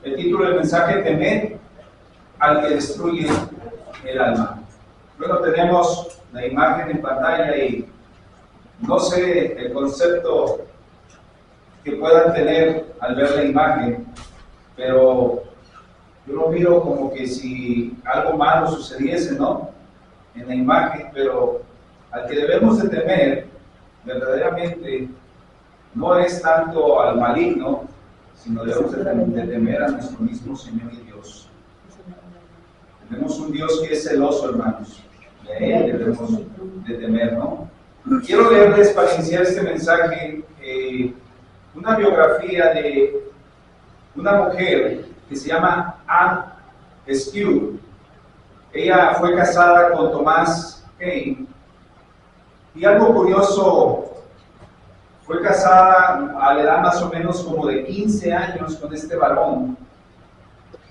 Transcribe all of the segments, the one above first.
El título del mensaje: temer al que destruye el alma. Bueno, tenemos la imagen en pantalla y no sé el concepto que puedan tener al ver la imagen, pero yo lo miro como que si algo malo sucediese, ¿no? En la imagen, pero al que debemos de temer verdaderamente no es tanto al maligno, sino debemos de temer a nuestro mismo Señor y Dios. Tenemos un Dios que es celoso, hermanos, y a Él debemos de temer, ¿no? Quiero leerles para iniciar este mensaje una biografía de una mujer que se llama Anne Skew. Ella fue casada con Thomas Kane, y algo curioso, fue casada a la edad más o menos como de 15 años con este varón,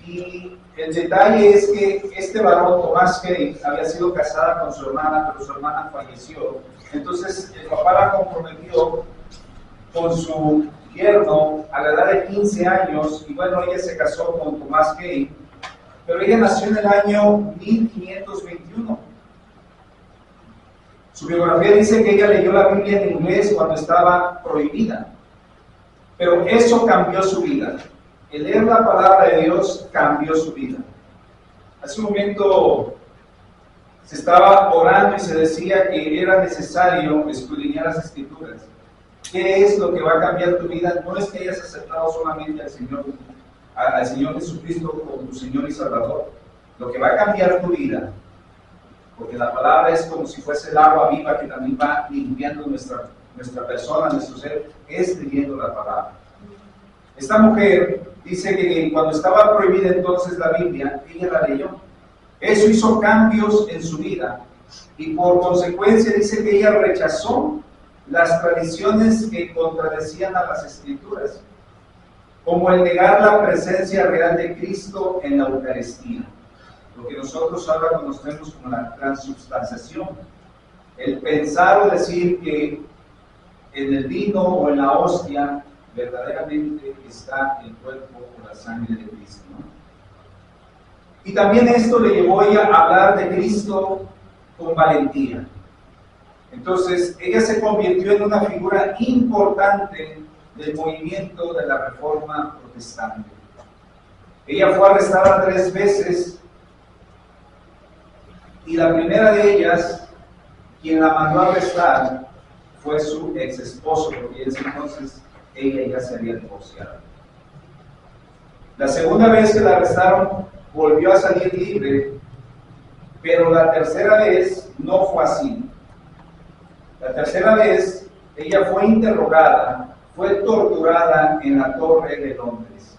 y el detalle es que este varón, Thomas Kane, había sido casada con su hermana, pero su hermana falleció. Entonces el papá la comprometió con su yerno a la edad de 15 años, y bueno, ella se casó con Thomas Kane, pero ella nació en el año 1521. Su biografía dice que ella leyó la Biblia en inglés cuando estaba prohibida, pero eso cambió su vida. El leer la palabra de Dios cambió su vida. Hace un momento se estaba orando y se decía que era necesario escudriñar las Escrituras. ¿Qué es lo que va a cambiar tu vida? No es que hayas aceptado solamente al Señor Jesucristo como tu Señor y Salvador. Lo que va a cambiar tu vida, porque la palabra es como si fuese el agua viva que también va limpiando nuestra persona, nuestro ser, es leyendo la palabra. Esta mujer dice que cuando estaba prohibida entonces la Biblia, ella la leyó. Eso hizo cambios en su vida, y por consecuencia dice que ella rechazó las tradiciones que contradecían a las Escrituras, como el negar la presencia real de Cristo en la Eucaristía, lo que nosotros ahora conocemos como la transubstanciación, el pensar o decir que en el vino o en la hostia verdaderamente está el cuerpo o la sangre de Cristo, ¿no? Y también esto le llevó a ella a hablar de Cristo con valentía. Entonces ella se convirtió en una figura importante del movimiento de la Reforma Protestante. Ella fue arrestada 3 veces, y la primera de ellas, quien la mandó a arrestar, fue su ex esposo, porque en ese entonces ella ya se había divorciado. La segunda vez que la arrestaron, volvió a salir libre, pero la tercera vez no fue así. La tercera vez ella fue interrogada, fue torturada en la Torre de Londres.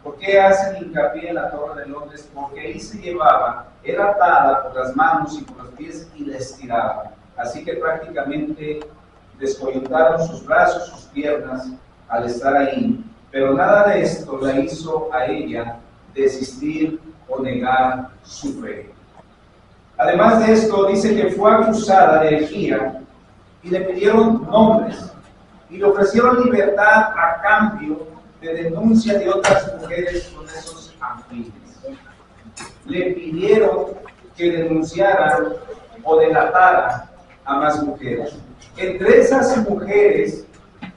¿Por qué hacen hincapié en la Torre de Londres? Porque ahí se llevaba, era atada por las manos y por los pies y la estiraban. Así que prácticamente descoyuntaron sus brazos, sus piernas al estar ahí. Pero nada de esto la hizo a ella desistir o negar su fe. Además de esto, dice que fue acusada de herejía y le pidieron nombres y le ofrecieron libertad a cambio de denuncia de otras mujeres con esos afines. Le pidieron que denunciara o delatara a más mujeres. Entre esas mujeres,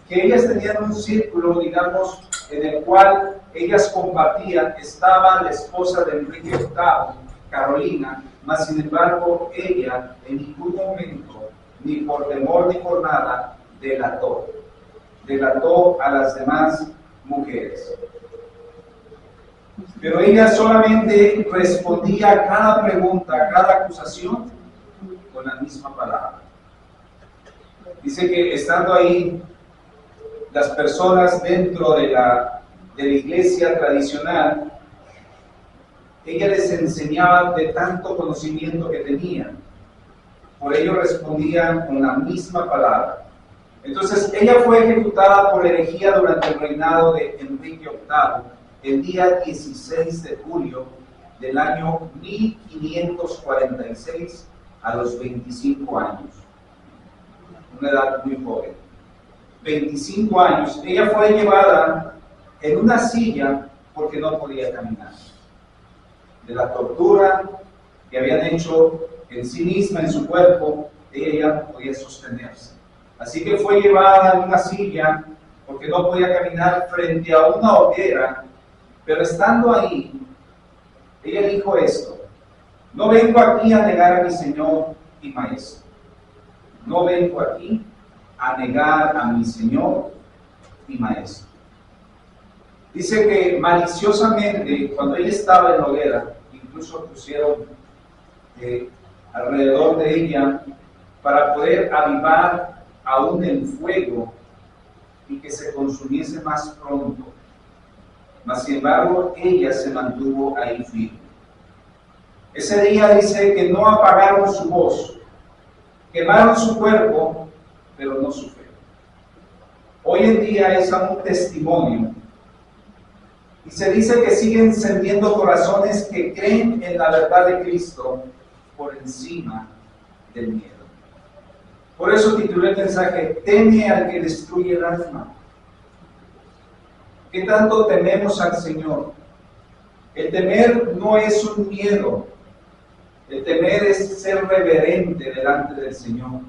que ellas tenían un círculo, digamos, en el cual ellas combatían, estaba la esposa de Enrique VIII, Carolina, mas sin embargo ella en ningún momento, ni por temor ni por nada, delató a las demás mujeres. Pero ella solamente respondía a cada pregunta, a cada acusación, con la misma palabra. Dice que estando ahí, las personas dentro de la iglesia tradicional, ella les enseñaba de tanto conocimiento que tenían. Por ello respondían con la misma palabra. Entonces ella fue ejecutada por herejía durante el reinado de Enrique VIII, el día 16 de julio del año 1546, a los 25 años. Una edad muy joven. 25 años. Ella fue llevada en una silla porque no podía caminar. De la tortura que habían hecho en sí misma, en su cuerpo, ella ya no podía sostenerse. Así que fue llevada en una silla porque no podía caminar frente a una hoguera, pero estando ahí, ella dijo esto: no vengo aquí a negar a mi Señor y Maestro. No vengo aquí a negar a mi Señor y Maestro. Dice que maliciosamente, cuando ella estaba en la hoguera, incluso pusieron alrededor de ella para poder avivar aún el fuego y que se consumiese más pronto. Mas sin embargo, ella se mantuvo ahí firme. Ese día dice que no apagaron su voz, quemaron su cuerpo, pero no su fe. Hoy en día es aún un testimonio. Y se dice que siguen encendiendo corazones que creen en la verdad de Cristo por encima del miedo. Por eso titulé el mensaje: teme al que destruye el alma. ¿Qué tanto tememos al Señor? El temer no es un miedo. El temer es ser reverente delante del Señor.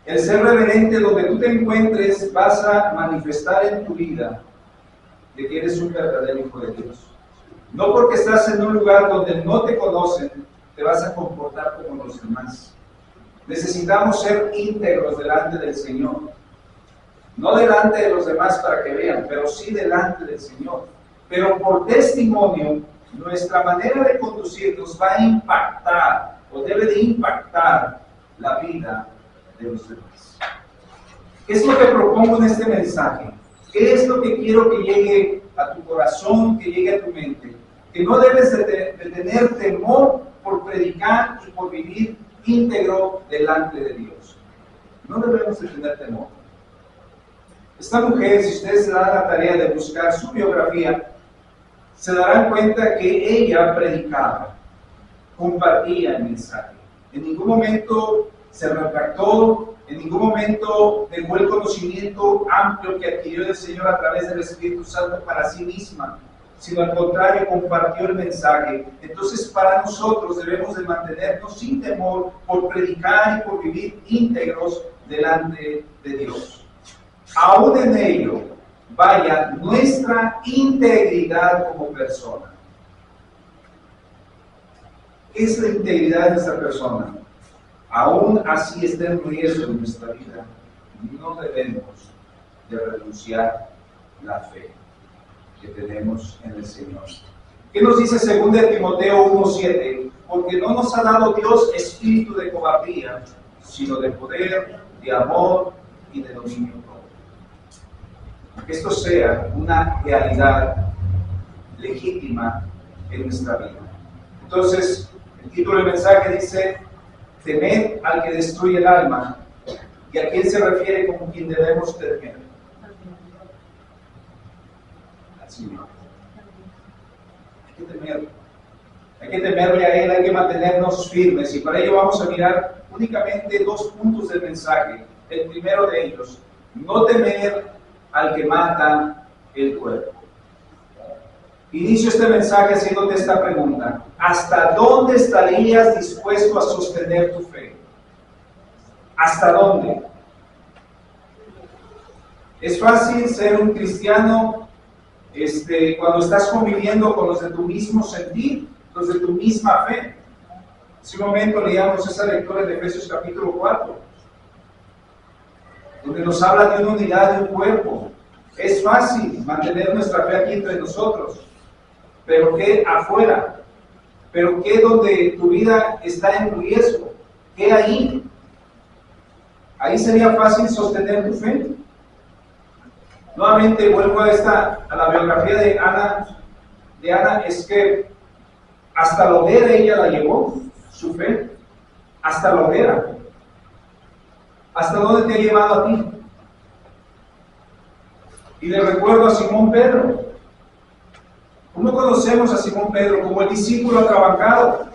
El ser reverente, donde tú te encuentres, vas a manifestar en tu vida de que eres un verdadero hijo de Dios. No porque estás en un lugar donde no te conocen, te vas a comportar como los demás. Necesitamos ser íntegros delante del Señor. No delante de los demás para que vean, pero sí delante del Señor. Pero por testimonio, nuestra manera de conducirnos va a impactar, o debe de impactar, la vida de los demás. ¿Qué es lo que propongo en este mensaje? ¿Qué es lo que quiero que llegue a tu corazón, que llegue a tu mente? Que no debes de tener temor por predicar y por vivir íntegro delante de Dios. No debemos de tener temor. Esta mujer, si ustedes se dan la tarea de buscar su biografía, se darán cuenta que ella predicaba, compartía el mensaje. En ningún momento se retractó, en ningún momento dejó el conocimiento amplio que adquirió del Señor a través del Espíritu Santo para sí misma, sino al contrario, compartió el mensaje. Entonces, para nosotros debemos de mantenernos sin temor por predicar y por vivir íntegros delante de Dios. Aún en ello, vaya nuestra integridad como persona. ¿Qué es la integridad de nuestra persona? Aún así está en riesgo en nuestra vida, no debemos de renunciar la fe que tenemos en el Señor. ¿Qué nos dice 2 Timoteo 1:7? Porque no nos ha dado Dios espíritu de cobardía, sino de poder, de amor y de dominio propio. Que esto sea una realidad legítima en nuestra vida. Entonces, el título del mensaje dice: temed al que destruye el alma. ¿Y a quién se refiere como quien debemos temer? Al Señor. Hay que temerlo. Hay que temerle a Él, hay que mantenernos firmes. Y para ello vamos a mirar únicamente 2 puntos del mensaje. El primero de ellos: no temer al que mata el cuerpo. Inicio este mensaje haciéndote esta pregunta: ¿hasta dónde estarías dispuesto a sostener tu fe? ¿Hasta dónde? Es fácil ser un cristiano cuando estás conviviendo con los de tu mismo sentir, los de tu misma fe. Hace un momento leíamos esa lectura de Efesios capítulo 4, donde nos habla de una unidad de un cuerpo. Es fácil mantener nuestra fe aquí entre nosotros, pero ¿qué afuera? ¿Pero qué donde tu vida está en riesgo? ¿Qué ahí? Ahí sería fácil sostener tu fe. Nuevamente vuelvo a la biografía de Ana, es que hasta la hoguera ella la llevó, su fe, hasta la hoguera. ¿Hasta dónde te ha llevado a ti? Y le recuerdo a Simón Pedro. ¿Cómo conocemos a Simón Pedro? Como el discípulo atrabancado,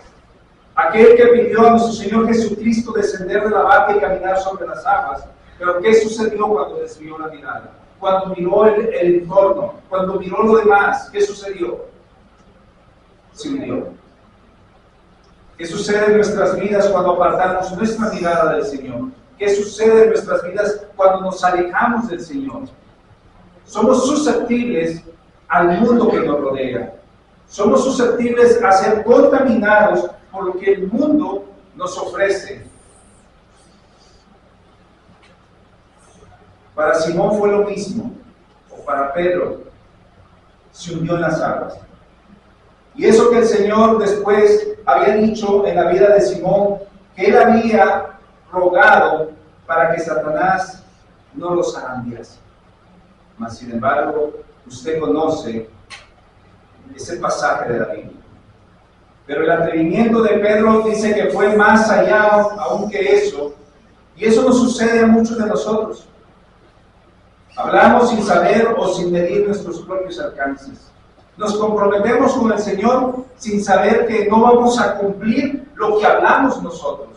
aquel que pidió a nuestro Señor Jesucristo descender de la barca y caminar sobre las aguas. Pero ¿qué sucedió cuando desvió la mirada? cuando miró el entorno, cuando miró lo demás, ¿qué sucedió? Se hundió. ¿Qué sucede en nuestras vidas cuando apartamos nuestra mirada del Señor? ¿Qué sucede en nuestras vidas cuando nos alejamos del Señor? Somos susceptibles al mundo que nos rodea. Somos susceptibles a ser contaminados por lo que el mundo nos ofrece. Para Simón fue lo mismo, o para Pedro, se hundió en las aguas. Y eso que el Señor después había dicho en la vida de Simón, que él había rogado para que Satanás no los zarandease. Mas, sin embargo, usted conoce ese pasaje de la Biblia. Pero el atrevimiento de Pedro dice que fue más allá aún que eso, y eso nos sucede a muchos de nosotros. Hablamos sin saber o sin medir nuestros propios alcances. Nos comprometemos con el Señor sin saber que no vamos a cumplir lo que hablamos nosotros.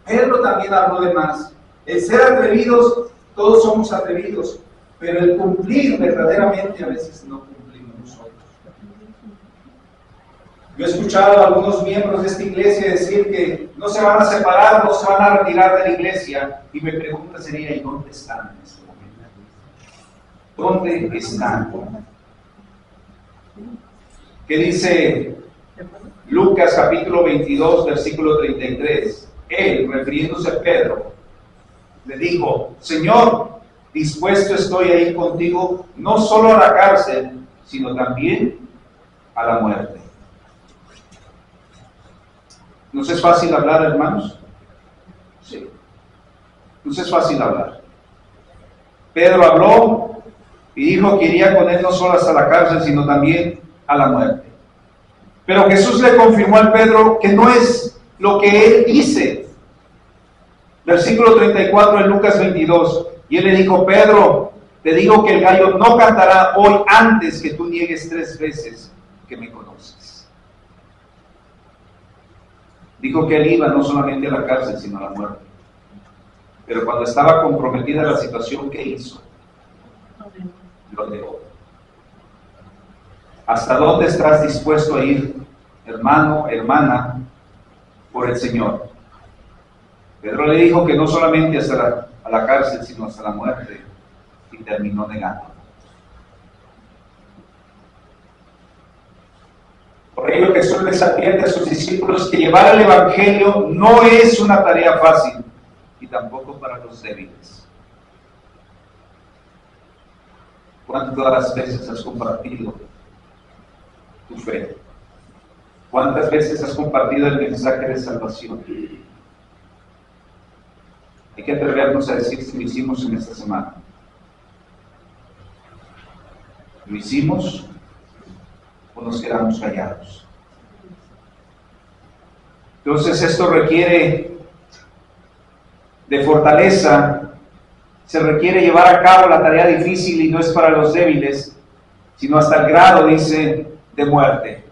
Pedro también habló de más. El ser atrevidos, todos somos atrevidos, pero el cumplir verdaderamente a veces no cumplimos nosotros. Yo he escuchado a algunos miembros de esta iglesia decir que no se van a separar, no se van a retirar de la iglesia, y mi pregunta sería, ¿y dónde están en este momento? ¿Dónde están? ¿Qué dice Lucas capítulo 22, versículo 33? Él, refiriéndose a Pedro, le dijo, Señor, dispuesto estoy a ir contigo, no solo a la cárcel, sino también a la muerte. ¿Nos es fácil hablar, hermanos? Sí. Nos es fácil hablar. Pedro habló y dijo que iría con él no solo hasta la cárcel, sino también a la muerte. Pero Jesús le confirmó al Pedro que no es lo que él dice. Versículo 34 en Lucas 22. Y él le dijo, Pedro, te digo que el gallo no cantará hoy antes que tú niegues 3 veces que me conoces. Dijo que él iba no solamente a la cárcel, sino a la muerte. Pero cuando estaba comprometida la situación, ¿qué hizo? Lo dejó. ¿Hasta dónde estás dispuesto a ir, hermano, hermana, por el Señor? Pedro le dijo que no solamente hasta la cárcel, sino hasta la muerte, y terminó negando. Por ello Jesús les advierte a sus discípulos que llevar el Evangelio no es una tarea fácil, y tampoco para los débiles. ¿Cuántas veces has compartido tu fe? ¿Cuántas veces has compartido el mensaje de salvación? Hay que atrevernos a decir si lo hicimos en esta semana. ¿Lo hicimos o nos quedamos callados? Entonces esto requiere de fortaleza, se requiere llevar a cabo la tarea difícil y no es para los débiles, sino hasta el grado, dice, de muerte.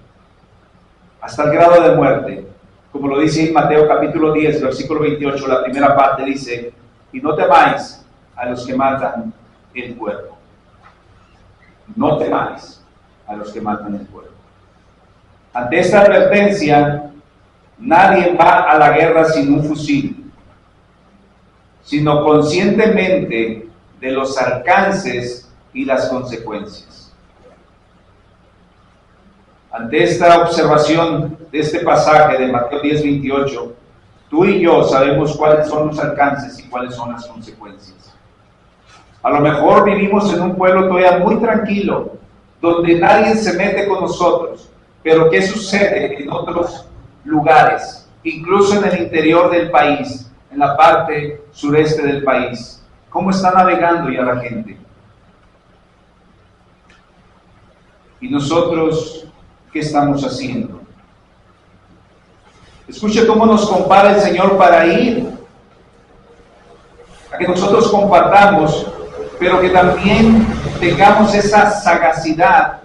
Hasta el grado de muerte. Como lo dice en Mateo capítulo 10, versículo 28, la primera parte dice, y no temáis a los que matan el cuerpo. No temáis a los que matan el cuerpo. Ante esta advertencia, nadie va a la guerra sin un fusil, sino conscientemente de los alcances y las consecuencias. Ante esta observación de este pasaje de Mateo 10, 28, tú y yo sabemos cuáles son los alcances y cuáles son las consecuencias. A lo mejor vivimos en un pueblo todavía muy tranquilo, donde nadie se mete con nosotros, pero ¿qué sucede en otros lugares? Incluso en el interior del país, en la parte sureste del país. ¿Cómo está navegando ya la gente? Y nosotros, ¿qué estamos haciendo? Escuche cómo nos compara el Señor para ir a que nosotros compartamos, pero que también tengamos esa sagacidad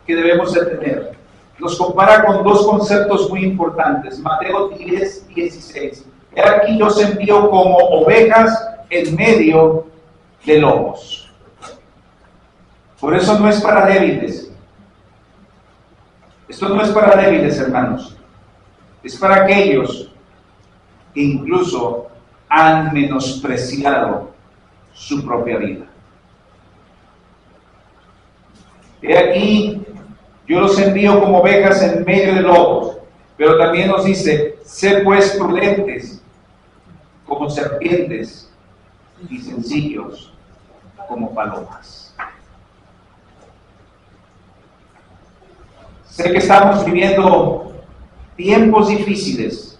que debemos de tener. Nos compara con 2 conceptos muy importantes. Mateo 10, 16. He aquí yo os envío como ovejas en medio de lobos. Por eso no es para débiles. Esto no es para débiles, hermanos. Es para aquellos que incluso han menospreciado su propia vida. He aquí, yo los envío como ovejas en medio de lobos, pero también nos dice, sé pues prudentes como serpientes y sencillos como palomas. Sé que estamos viviendo tiempos difíciles,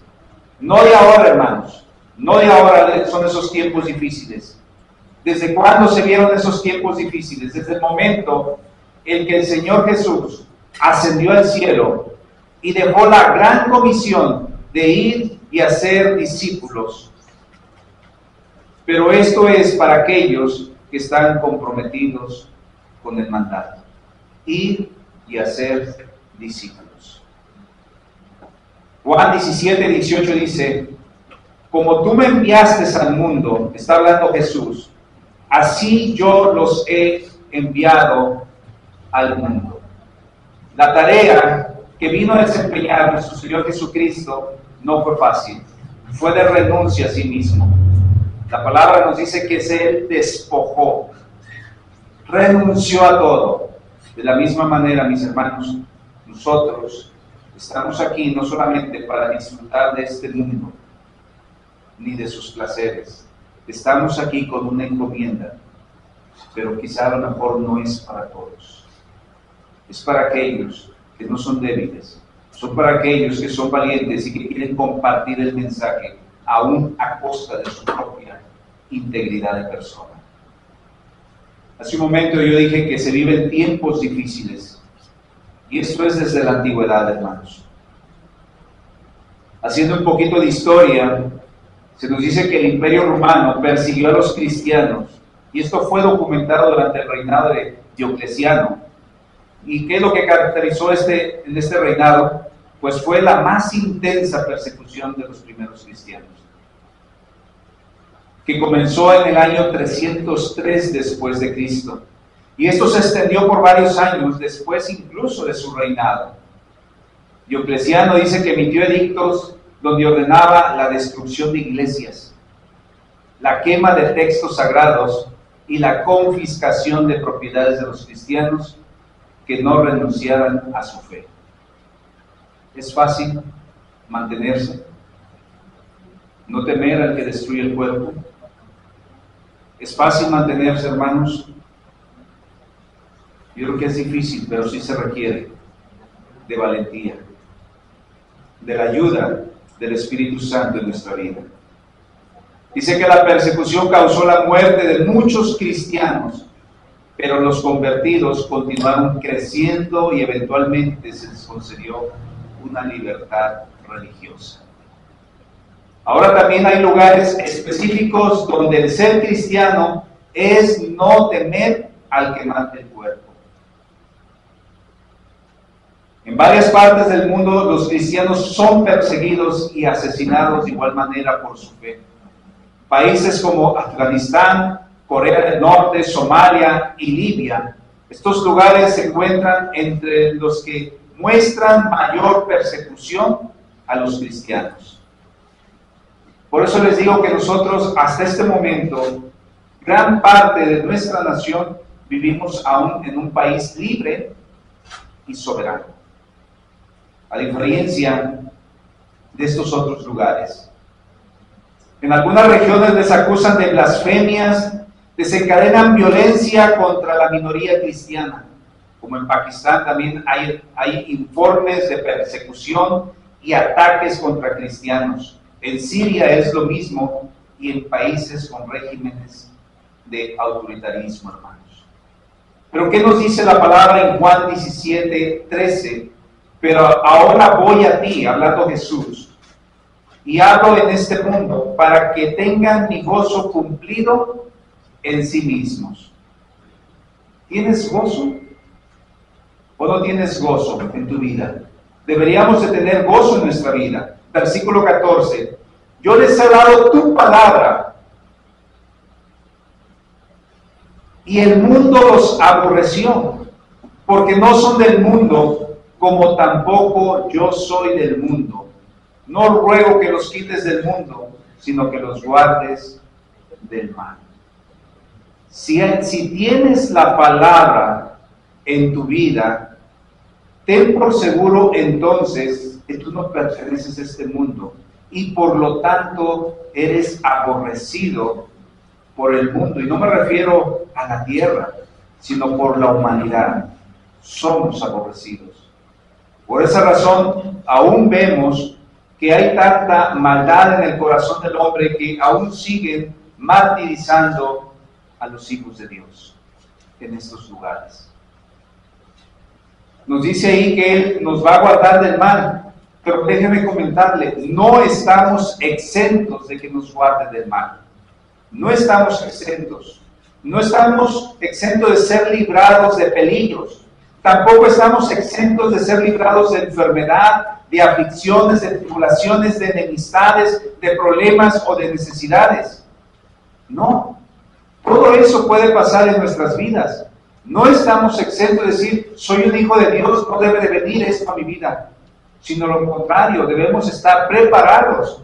no de ahora, hermanos, no de ahora son esos tiempos difíciles. ¿Desde cuándo se vieron esos tiempos difíciles? Desde el momento en que el Señor Jesús ascendió al cielo y dejó la gran comisión de ir y hacer discípulos. Pero esto es para aquellos que están comprometidos con el mandato. Ir y hacer discípulos. Juan 17:18 dice, como tú me enviaste al mundo, está hablando Jesús, así yo los he enviado al mundo. La tarea que vino a desempeñar nuestro Señor Jesucristo no fue fácil, fue de renuncia a sí mismo. La palabra nos dice que Él despojó, renunció a todo. De la misma manera, mis hermanos, nosotros estamos aquí no solamente para disfrutar de este mundo, ni de sus placeres. Estamos aquí con una encomienda, pero quizá a lo mejor no es para todos. Es para aquellos que no son débiles, son para aquellos que son valientes y que quieren compartir el mensaje, aún a costa de su propia integridad de persona. Hace un momento yo dije que se viven tiempos difíciles, y esto es desde la antigüedad, hermanos. Haciendo un poquito de historia, se nos dice que el Imperio Romano persiguió a los cristianos, y esto fue documentado durante el reinado de Diocleciano. ¿Y qué es lo que caracterizó en este reinado? Pues fue la más intensa persecución de los primeros cristianos, que comenzó en el año 303 después de Cristo. Y esto se extendió por varios años después incluso de su reinado. Diocleciano dice que emitió edictos donde ordenaba la destrucción de iglesias, la quema de textos sagrados y la confiscación de propiedades de los cristianos que no renunciaran a su fe. Es fácil mantenerse, no temer al que destruye el cuerpo. Es fácil mantenerse, hermanos. Yo creo que es difícil, pero sí se requiere de valentía, de la ayuda del Espíritu Santo en nuestra vida. Dice que la persecución causó la muerte de muchos cristianos, pero los convertidos continuaron creciendo y eventualmente se les concedió una libertad religiosa. Ahora también hay lugares específicos donde el ser cristiano es no temer al que mata el cuerpo. En varias partes del mundo los cristianos son perseguidos y asesinados de igual manera por su fe. Países como Afganistán, Corea del Norte, Somalia y Libia, estos lugares se encuentran entre los que muestran mayor persecución a los cristianos. Por eso les digo que nosotros hasta este momento, gran parte de nuestra nación, vivimos aún en un país libre y soberano, a diferencia de estos otros lugares. En algunas regiones les acusan de blasfemias, desencadenan violencia contra la minoría cristiana, como en Pakistán también hay informes de persecución y ataques contra cristianos. En Siria es lo mismo, y en países con regímenes de autoritarismo, hermanos. Pero ¿qué nos dice la palabra en Juan 17:13? Pero ahora voy a ti, hablando Jesús, y hablo en este mundo para que tengan mi gozo cumplido en sí mismos. ¿Tienes gozo o no tienes gozo en tu vida? Deberíamos de tener gozo en nuestra vida. Versículo 14. Yo les he dado tu palabra y el mundo los aborreció, porque no son del mundo, como tampoco yo soy del mundo. No ruego que los quites del mundo, sino que los guardes del mal. Si tienes la palabra en tu vida, ten por seguro entonces que tú no perteneces a este mundo y por lo tanto eres aborrecido por el mundo. Y no me refiero a la tierra, sino por la humanidad. Somos aborrecidos. Por esa razón, aún vemos que hay tanta maldad en el corazón del hombre que aún siguen martirizando a los hijos de Dios en estos lugares. Nos dice ahí que Él nos va a guardar del mal, pero déjeme comentarle, no estamos exentos de que nos guarde del mal. No estamos exentos. No estamos exentos de ser librados de peligros. Tampoco estamos exentos de ser librados de enfermedad, de aflicciones, de tribulaciones, de enemistades, de problemas o de necesidades. No. Todo eso puede pasar en nuestras vidas. No estamos exentos de decir, soy un hijo de Dios, no debe de venir esto a mi vida. Sino lo contrario, debemos estar preparados.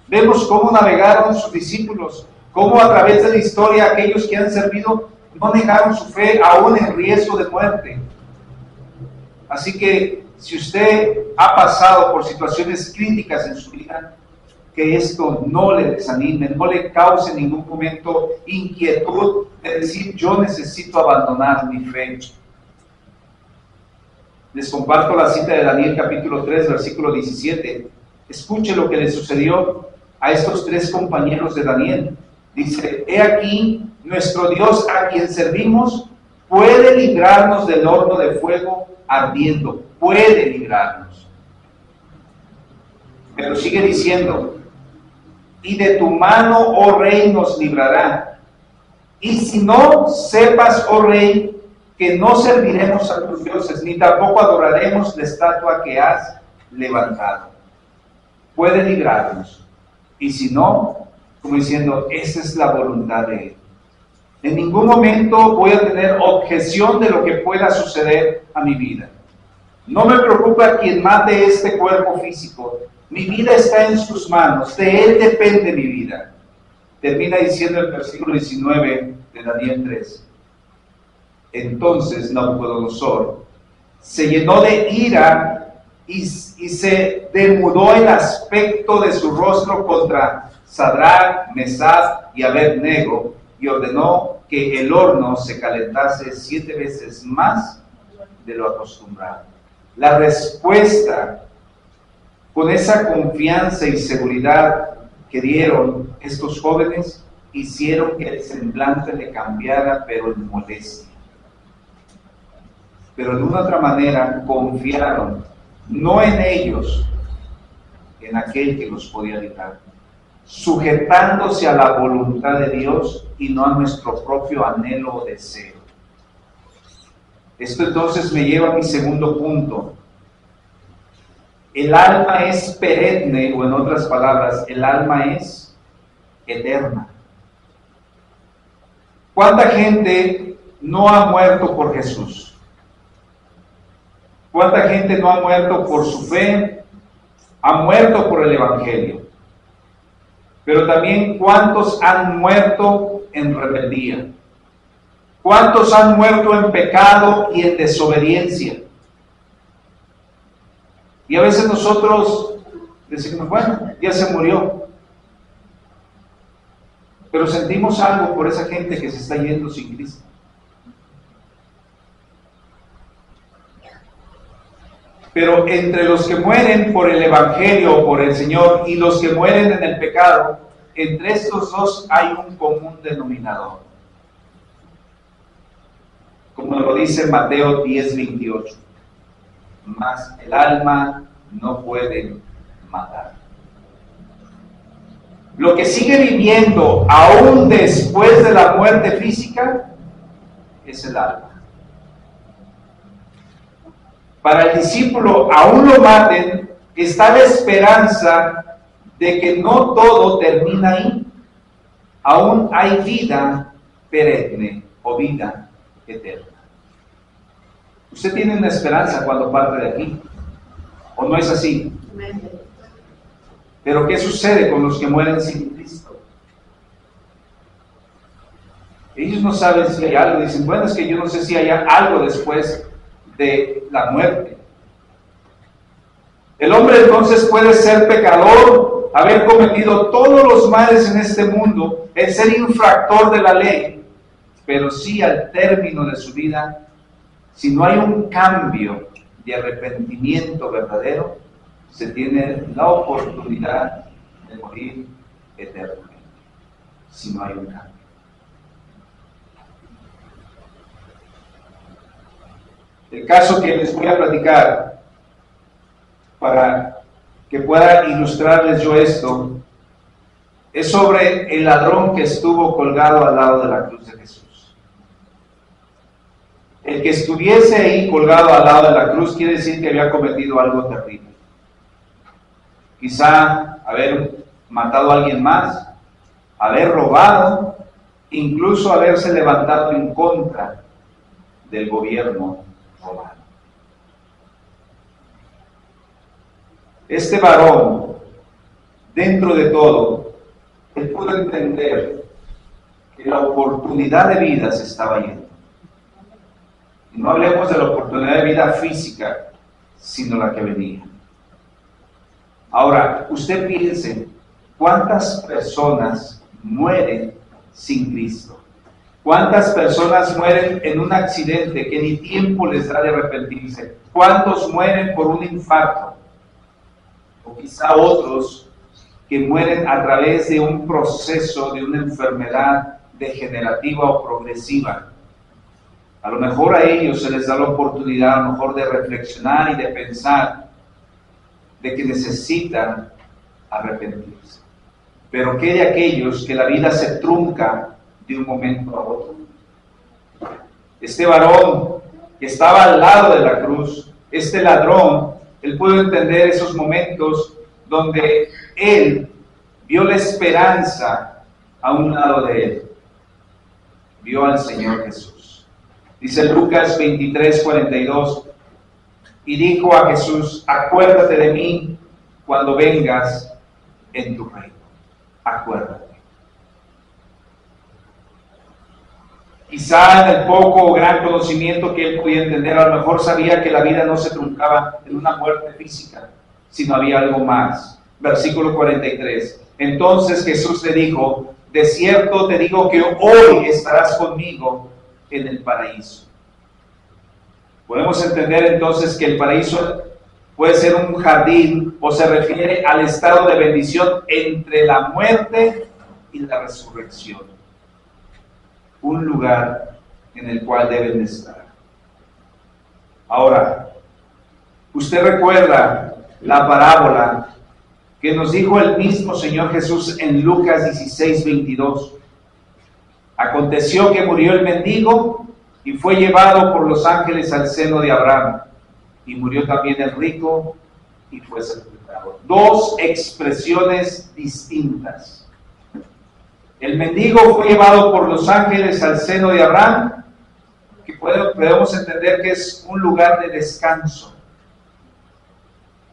Vemos cómo navegaron sus discípulos, cómo a través de la historia aquellos que han servido no negaron su fe aún en riesgo de muerte. Así que si usted ha pasado por situaciones críticas en su vida, que esto no le desanime, no le cause en ningún momento inquietud de decir yo necesito abandonar mi fe. Les comparto la cita de Daniel capítulo 3, versículo 17. Escuche lo que le sucedió a estos 3 compañeros de Daniel. Dice, he aquí, nuestro Dios a quien servimos puede librarnos del horno de fuego ardiendo, puede librarnos. Pero sigue diciendo, y de tu mano, oh rey, nos librará. Y si no, sepas, oh rey, que no serviremos a tus dioses, ni tampoco adoraremos la estatua que has levantado. Puede librarnos. Y si no, como diciendo, esa es la voluntad de Él. En ningún momento voy a tener objeción de lo que pueda suceder a mi vida. No me preocupa quien mate este cuerpo físico. Mi vida está en sus manos. De Él depende mi vida. Termina diciendo el versículo 19 de Daniel 3. Entonces Nabucodonosor se llenó de ira y se demudó el aspecto de su rostro contra Sadrach, Mesach y Abed-nego, y ordenó que el horno se calentase 7 veces más de lo acostumbrado. La respuesta, con esa confianza y seguridad que dieron estos jóvenes, hicieron que el semblante le cambiara, pero en molestia. Pero de una otra manera confiaron, no en ellos, en aquel que los podía librar, sujetándose a la voluntad de Dios y no a nuestro propio anhelo o deseo. Esto entonces me lleva a mi segundo punto. El alma es perenne, o en otras palabras, el alma es eterna. ¿Cuánta gente no ha muerto por Jesús? ¿Cuánta gente no ha muerto por su fe? Ha muerto por el Evangelio. Pero también, ¿cuántos han muerto en rebeldía? ¿Cuántos han muerto en pecado y en desobediencia? Y a veces nosotros decimos, bueno, ya se murió. Pero sentimos algo por esa gente que se está yendo sin Cristo. Pero entre los que mueren por el Evangelio o por el Señor y los que mueren en el pecado, entre estos dos hay un común denominador. Como lo dice Mateo 10:28. Mas el alma no puede matar. Lo que sigue viviendo aún después de la muerte física es el alma. Para el discípulo, aún lo maten, está la esperanza de que no todo termina ahí. Aún hay vida perenne o vida eterna. Usted tiene una esperanza cuando parte de aquí, ¿o no es así? Pero ¿qué sucede con los que mueren sin Cristo? Ellos no saben si hay algo, dicen, bueno, es que yo no sé si hay algo después de la muerte. El hombre entonces puede ser pecador, haber cometido todos los males en este mundo, el ser infractor de la ley, pero sí al término de su vida, si no hay un cambio de arrepentimiento verdadero, se tiene la oportunidad de morir eternamente, si no hay un cambio. El caso que les voy a platicar, para que pueda ilustrarles yo esto, es sobre el ladrón que estuvo colgado al lado de la cruz de Jesús. El que estuviese ahí colgado al lado de la cruz quiere decir que había cometido algo terrible. Quizá haber matado a alguien más, haber robado, incluso haberse levantado en contra del gobierno romano. Este varón, dentro de todo, él pudo entender que la oportunidad de vida se estaba yendo. Y no hablemos de la oportunidad de vida física, sino la que venía. Ahora, usted piense, ¿cuántas personas mueren sin Cristo? ¿Cuántas personas mueren en un accidente que ni tiempo les da de arrepentirse? ¿Cuántos mueren por un infarto? O quizá otros que mueren a través de un proceso de una enfermedad degenerativa o progresiva. A lo mejor a ellos se les da la oportunidad, a lo mejor, de reflexionar y de pensar de que necesitan arrepentirse. Pero ¿qué de aquellos que la vida se trunca de un momento a otro? Este varón que estaba al lado de la cruz, este ladrón, él pudo entender esos momentos donde él vio la esperanza a un lado de él. Vio al Señor Jesús. Dice Lucas 23:42, y dijo a Jesús, acuérdate de mí cuando vengas en tu reino. Acuérdate. Quizá en el poco o gran conocimiento que él podía entender, a lo mejor sabía que la vida no se truncaba en una muerte física, sino había algo más. Versículo 43. Entonces Jesús le dijo, de cierto te digo que hoy estarás conmigo en el paraíso. Podemos entender entonces que el paraíso puede ser un jardín o se refiere al estado de bendición entre la muerte y la resurrección. Un lugar en el cual deben estar. Ahora, usted recuerda la parábola que nos dijo el mismo Señor Jesús en Lucas 16:22. Aconteció que murió el mendigo y fue llevado por los ángeles al seno de Abraham, y murió también el rico y fue sepultado. Dos expresiones distintas. El mendigo fue llevado por los ángeles al seno de Abraham, que podemos entender que es un lugar de descanso.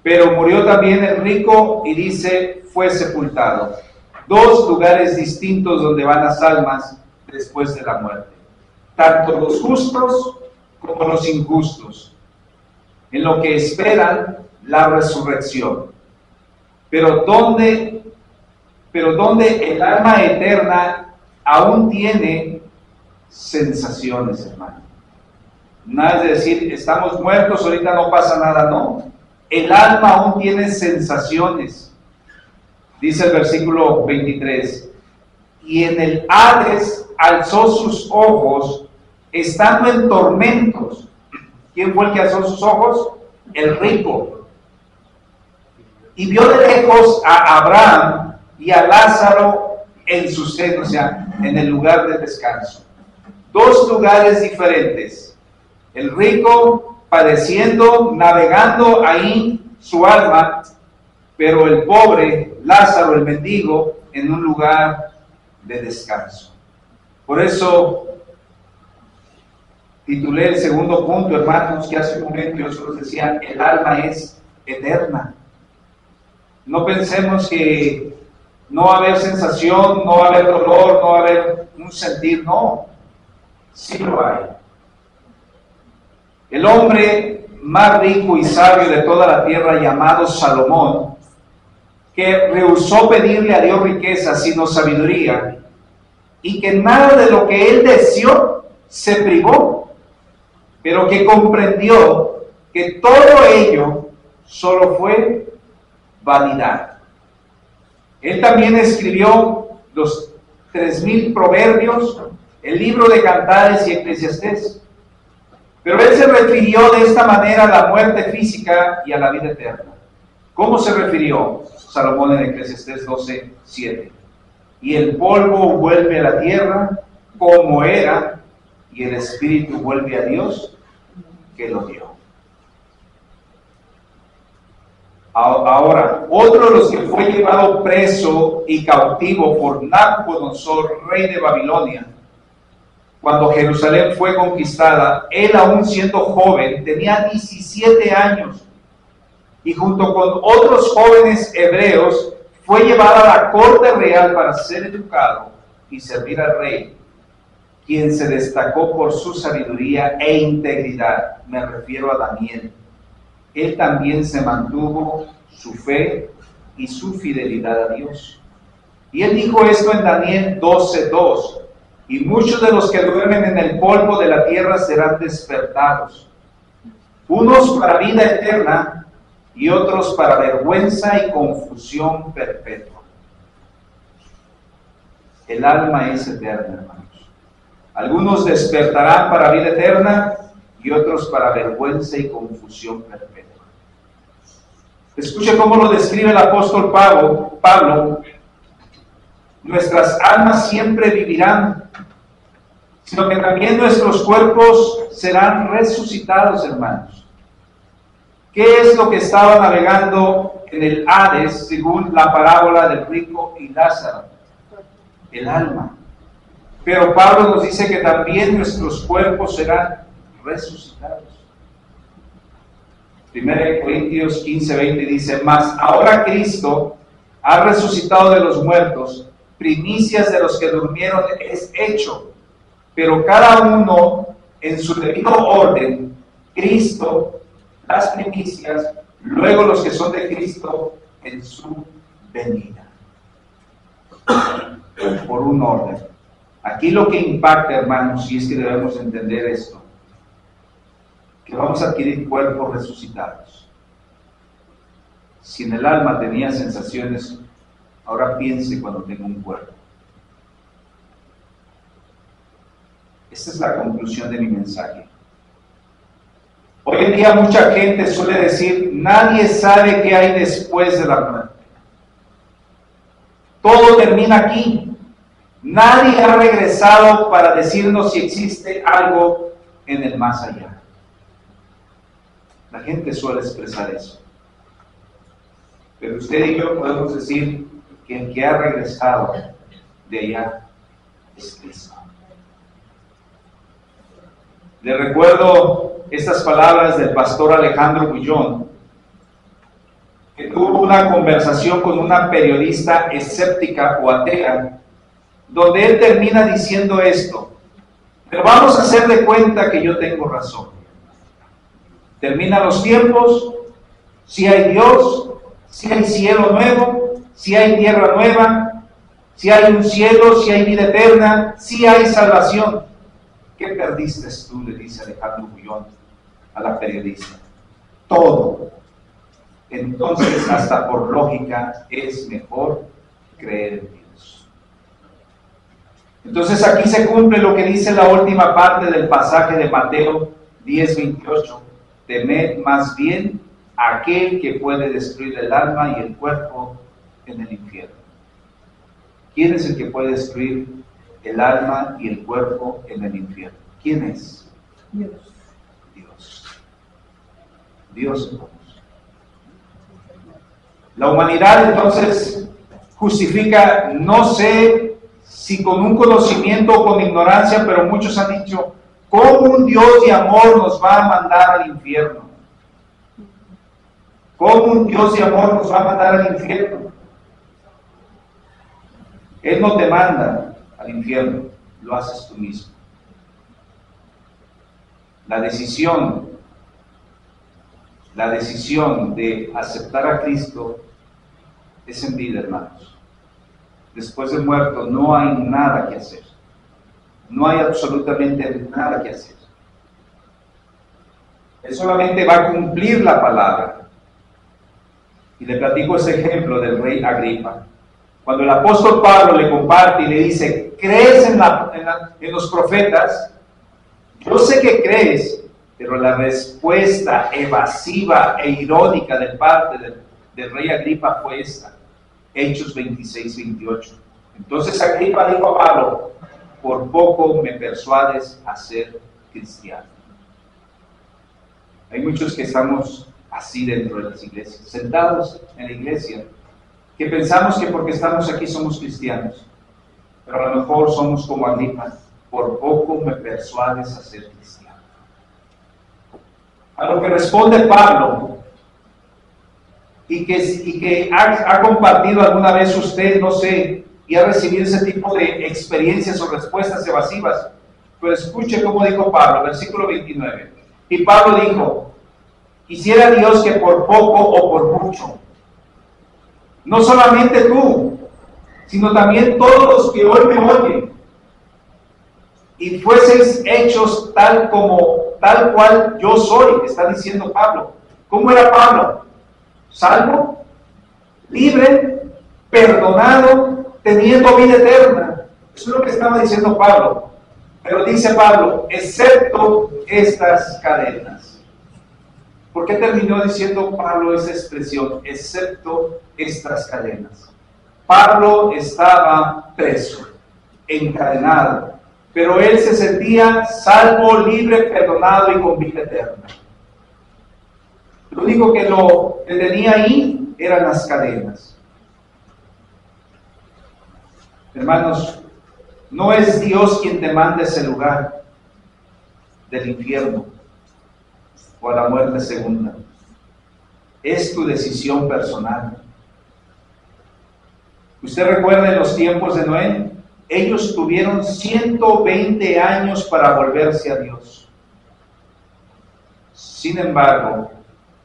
Pero murió también el rico y dice, fue sepultado. Dos lugares distintos donde van las almas después de la muerte. Tanto los justos como los injustos, en lo que esperan la resurrección. Pero donde el alma eterna aún tiene sensaciones, hermano. Nada de decir, estamos muertos, ahorita no pasa nada, no. El alma aún tiene sensaciones. Dice el versículo 23, y en el Hades alzó sus ojos, estando en tormentos. ¿Quién fue el que alzó sus ojos? El rico. Y vio de lejos a Abraham y a Lázaro en su seno, o sea, en el lugar de descanso. Dos lugares diferentes. El rico padeciendo, navegando ahí su alma, pero el pobre, Lázaro, el mendigo, en un lugar de descanso. Por eso titulé el segundo punto, hermanos, que hace un momento yo solo decía, el alma es eterna. No pensemos que no va a haber sensación, no va a haber dolor, no va a haber un sentir, no, sí lo hay. El hombre más rico y sabio de toda la tierra, llamado Salomón, que rehusó pedirle a Dios riqueza sino sabiduría, y que nada de lo que él deseó se privó, pero que comprendió que todo ello solo fue vanidad. Él también escribió los 3000 proverbios, el libro de Cantares y Eclesiastés. Pero él se refirió de esta manera a la muerte física y a la vida eterna. ¿Cómo se refirió Salomón en Eclesiastés 12:7? Y el polvo vuelve a la tierra como era, y el espíritu vuelve a Dios que lo dio. Ahora, otro de los que fue llevado preso y cautivo por Nabucodonosor, rey de Babilonia, cuando Jerusalén fue conquistada, él aún siendo joven, tenía 17 años, y junto con otros jóvenes hebreos, fue llevado a la corte real para ser educado y servir al rey, quien se destacó por su sabiduría e integridad. Me refiero a Daniel. Él también se mantuvo su fe y su fidelidad a Dios. Y él dijo esto en Daniel 12:2. Y muchos de los que duermen en el polvo de la tierra serán despertados, unos para vida eterna y otros para vergüenza y confusión perpetua. El alma es eterna, hermanos. Algunos despertarán para vida eterna y otros para vergüenza y confusión perpetua. Escuche cómo lo describe el apóstol Pablo. Nuestras almas siempre vivirán, sino que también nuestros cuerpos serán resucitados, hermanos. ¿Qué es lo que estaba navegando en el Hades, según la parábola del rico y Lázaro? El alma. Pero Pablo nos dice que también nuestros cuerpos serán resucitados. 1 Corintios 15:20 dice, mas ahora Cristo ha resucitado de los muertos, primicias de los que durmieron es hecho, pero cada uno en su debido orden, Cristo, las primicias, luego los que son de Cristo en su venida. Por un orden. Aquí lo que impacta, hermanos, y es que debemos entender esto, que vamos a adquirir cuerpos resucitados. Si en el alma tenía sensaciones, ahora piense cuando tenga un cuerpo. Esta es la conclusión de mi mensaje. Hoy en día mucha gente suele decir, nadie sabe qué hay después de la muerte. Todo termina aquí. Nadie ha regresado para decirnos si existe algo en el más allá. La gente suele expresar eso. Pero usted y yo podemos decir que el que ha regresado de allá es Cristo. Le recuerdo estas palabras del pastor Alejandro Bullón, que tuvo una conversación con una periodista escéptica o atea, donde él termina diciendo esto, pero vamos a hacer de cuenta que yo tengo razón. Terminan los tiempos, si hay Dios, si hay cielo nuevo, si hay tierra nueva, si hay un cielo, si hay vida eterna, si hay salvación. ¿Qué perdiste tú?, le dice Alejandro Bullón a la periodista. Todo. Entonces, hasta por lógica, es mejor creer en Dios. Entonces aquí se cumple lo que dice la última parte del pasaje de Mateo 10:28. Temed más bien a aquel que puede destruir el alma y el cuerpo en el infierno. ¿Quién es el que puede destruir el alma y el cuerpo en el infierno? ¿Quién es? Dios. Dios. Dios, hermanos. La humanidad entonces justifica, no sé si con un conocimiento o con ignorancia, pero muchos han dicho, ¿Cómo un Dios de amor nos va a mandar al infierno? ¿Cómo un Dios de amor nos va a mandar al infierno? Él no te manda al infierno, lo haces tú mismo. La decisión de aceptar a Cristo es en vida, hermanos. Después de muerto no hay nada que hacer. No hay absolutamente nada que hacer. Él solamente va a cumplir la palabra. Y le platico ese ejemplo del rey Agripa. Cuando el apóstol Pablo le comparte y le dice, ¿crees en los profetas? Yo sé que crees, pero la respuesta evasiva e irónica de parte del rey Agripa fue esta. Hechos 26, 28. Entonces Agripa dijo a Pablo, por poco me persuades a ser cristiano. Hay muchos que estamos así dentro de las iglesias, sentados en la iglesia, que pensamos que porque estamos aquí somos cristianos, pero a lo mejor somos como Agripa, por poco me persuades a ser cristiano. A lo que responde Pablo, y que ha compartido alguna vez usted, no sé, y ha recibido ese tipo de experiencias o respuestas evasivas. Pero escuche cómo dijo Pablo, versículo 29. Y Pablo dijo, quisiera Dios que por poco o por mucho, no solamente tú, sino también todos los que hoy me oyen, y fueseis hechos tal cual yo soy, está diciendo Pablo. ¿Cómo era Pablo? Salvo, libre, perdonado, teniendo vida eterna. Eso es lo que estaba diciendo Pablo. Pero dice Pablo, excepto estas cadenas. ¿Por qué terminó diciendo Pablo esa expresión? Excepto estas cadenas. Pablo estaba preso, encadenado, pero él se sentía salvo, libre, perdonado y con vida eterna. Lo único que lo tenía ahí eran las cadenas. Hermanos, no es Dios quien te manda a ese lugar del infierno o a la muerte segunda. Es tu decisión personal. Usted recuerda en los tiempos de Noé, ellos tuvieron 120 años para volverse a Dios. Sin embargo,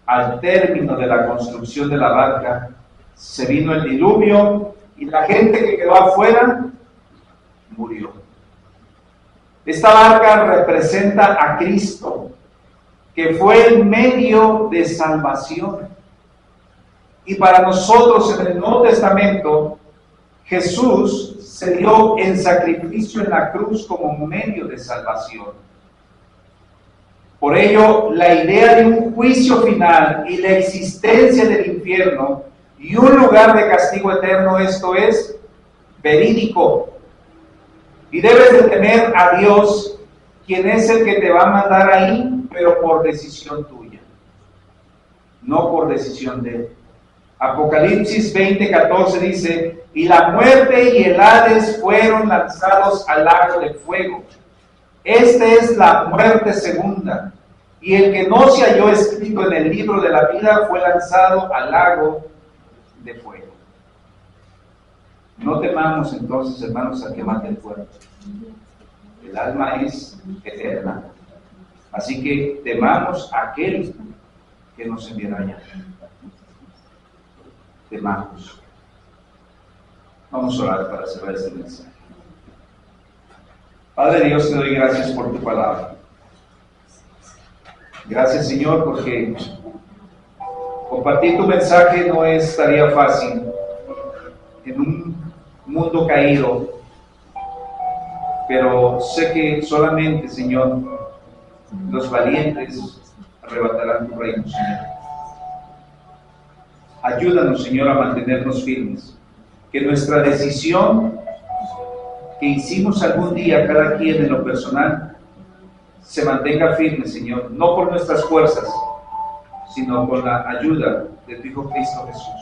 al término de la construcción de la barca, se vino el diluvio y la gente que quedó afuera murió. Esta barca representa a Cristo, que fue el medio de salvación. Y para nosotros en el Nuevo Testamento, Jesús se dio en sacrificio en la cruz como medio de salvación. Por ello, la idea de un juicio final y la existencia del infierno y un lugar de castigo eterno, esto es verídico. Y debes de temer a Dios, quien es el que te va a mandar ahí, pero por decisión tuya, no por decisión de Él. Apocalipsis 20:14 dice, y la muerte y el Hades fueron lanzados al lago de fuego. Esta es la muerte segunda, y el que no se halló escrito en el libro de la vida fue lanzado al lago de fuego. No temamos entonces, hermanos, a que mate el cuerpo. El alma es eterna. Así que temamos a aquel que nos enviará allá. Temamos. Vamos a orar para cerrar este mensaje. Padre Dios, te doy gracias por tu palabra. Gracias, Señor, porque compartir tu mensaje no es tarea fácil en un mundo caído, pero sé que solamente, Señor, los valientes arrebatarán tu reino, Señor. Ayúdanos, Señor, a mantenernos firmes, que nuestra decisión que hicimos algún día cada quien en lo personal se mantenga firme, Señor, no por nuestras fuerzas, sino por la ayuda de tu Hijo Cristo Jesús.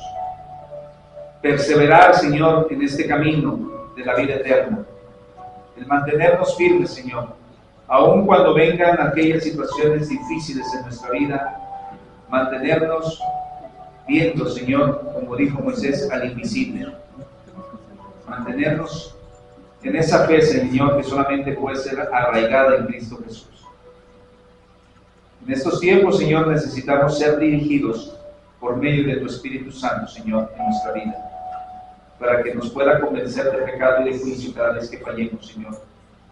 Perseverar, Señor, en este camino de la vida eterna, el mantenernos firmes, Señor, aun cuando vengan aquellas situaciones difíciles en nuestra vida, mantenernos viendo, Señor, como dijo Moisés, al invisible. Mantenernos en esa fe, Señor, que solamente puede ser arraigada en Cristo Jesús. En estos tiempos, Señor, necesitamos ser dirigidos por medio de tu Espíritu Santo, Señor, en nuestra vida, para que nos pueda convencer de pecado y de juicio cada vez que fallemos, Señor,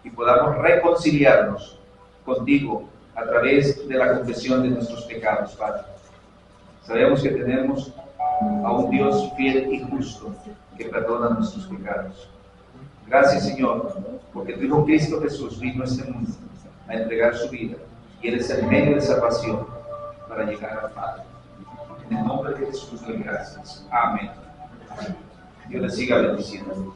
y podamos reconciliarnos contigo a través de la confesión de nuestros pecados, Padre. Sabemos que tenemos a un Dios fiel y justo que perdona nuestros pecados. Gracias, Señor, porque tu Hijo Cristo Jesús vino a este mundo a entregar su vida y Él es el medio de salvación para llegar al Padre. En el nombre de Jesús, doy gracias. Amén. Dios les siga bendiciendo.